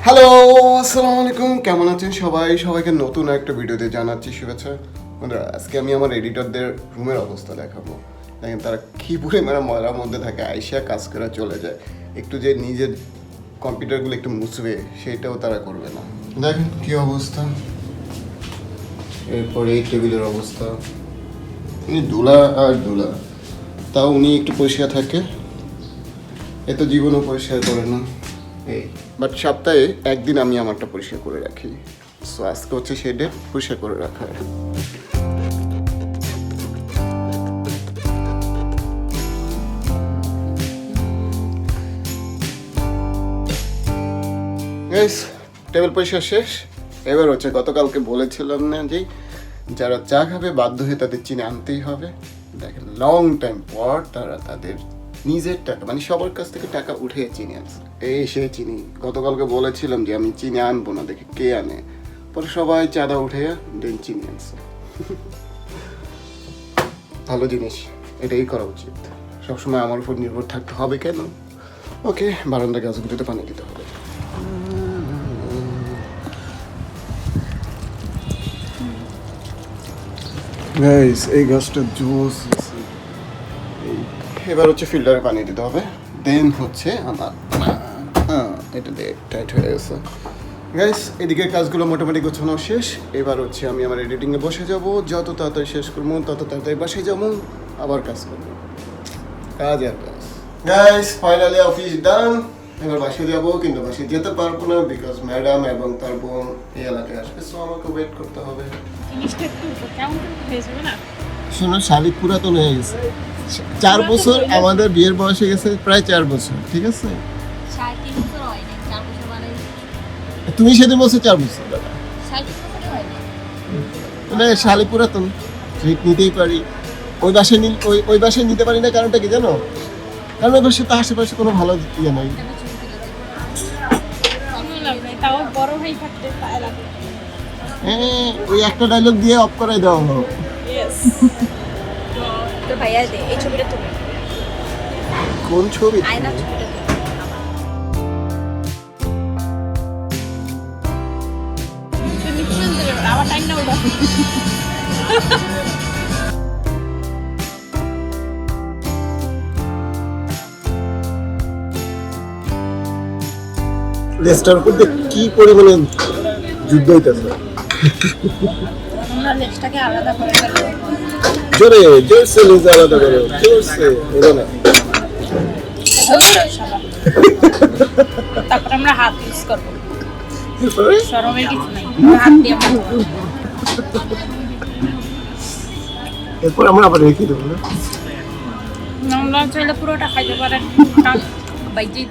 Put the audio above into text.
Hello, আসসালামু আলাইকুম। কেমন আছেন সবাই? সবাইকে নতুন একটা ভিডিওতে জানাচ্ছি শুভেচ্ছা। বন্ধুরা, আজকে আমি আমার এডিটরদের রুমের অবস্থা দেখাবো। দেখেন তারা কী পরিমাণে ময়লার মধ্যে থাকে, আইসা কাজ করে চলে যায়। একটু যে নিজের কম্পিউটারগুলো একটু মুছবে সেটাও তারা করবে না। দেখেন কী অবস্থা। এরপরে এই টেবিলের অবস্থা, ধুলা আর ধুলা। তাও উনি একটু পরিষ্কার থাকে, এ তো জীবনও পরিষ্কার করে না। এই বাট সপ্তাহে একদিন আমি আমারটা পরিষ্কার করে রাখি। সো আজকে হচ্ছে সেই ডেট পরিষ্কার করে রাখার। গাইস, টেবিল পরিষ্কার শেষ। এবার হচ্ছে গতকালকে বলেছিলাম না যে যারা চা খাবে বাধ্য হয়ে তাদের চিনি আনতেই হবে। দেখেন লং টাইম পর তারা তাদের নিজের টাকা মানে সবার কাছ থেকে টাকা উঠে চিনি আনছে। এই সেই চিনি গতকালকে বলেছিলাম যে আমি চিনি আনবো না, দেখে কে আনে। পরে সবাই চাঁদা উঠে দেন চিনি আনছে। ভালো জিনিস, এটাই করা উচিত। সবসময় আমার উপর নির্ভর থাকতে হবে কেন? ওকে, বারান্দা গাছগুলোতে পানি দিতে হবে। গাইস, এই গাছটা জোস। এবার হচ্ছে ফিল্টারে পানি দিতে হবে। দেন হচ্ছে আমার এটা দিয়ে টাইট হয়ে গেছে। গাইস, এদিকের কাজগুলো মোটামুটি গোছানো শেষ। এবার হচ্ছে আমি আমার এডিটিংয়ে বসে যাব। যত তাড়াতাড়ি শেষ করবো তত তাড়াতাড়ি বাসায় যাবো, আবার কাজ করবো। কাজ আর কাজ। গাইস, ফাইনালি অফিস ডান। এবার বাসায় যাবো, কিন্তু বাসায় যেতে পারবো না বিকজ ম্যাডাম এবং তার বোন এই এলাকায় আসবে। সো আমাকে ওয়েট করতে হবে। জিনিসটা একটু কেমন হয়ে যাবে না? শোনো, শাড়ি পুরাতন হয়ে গেছে। 4 বছর আমাদের বিয়ের বয়স হয়ে গেছে, প্রায় 4 বছর। ঠিক আছে, 3.5 বছর হয় না, 4 বছর বানাই। তুমি সেদিন বলছো 4 বছর। 3.5 বছর হয় না। মানে শাড়ি পুরাতন, ট্রিট নিতেই পারি। ওই বাসায় নিতে পারি না, কারণটা কি জানো? কারণ ওই বাসায় তো আশেপাশে কোনো ভালো ইয়ে নাই। তাও বড় ভাই থাকতে পায় লাগে। হ্যাঁ, ওই একটা ডায়লগ দিয়ে অফ করাই দেওয়া হলো। ইয়েস। তো ভাইয়া দে এই ছবিটা তুমি। কোন ছবি? আয়না ছবিটা তুমি। আমার টাইম না ওটা। লেস্টার করতে কি পরিমাণে যুদ্ধ হইতেছে। আমরা লেজটাকে আলাদা করে ফেলবো। জোরে জোরসে লেজ আলাদা করো, জোরসে এলো না। তারপর আমরা হাত ইউজ করবো। এরপরে শরমের কিছু নাই, হাত দিয়ে আমরা করবো। এরপর আমরা আবার রেখে দেবো না? আমরা চাইলে পুরোটা খাইতে পারেন, বাইজে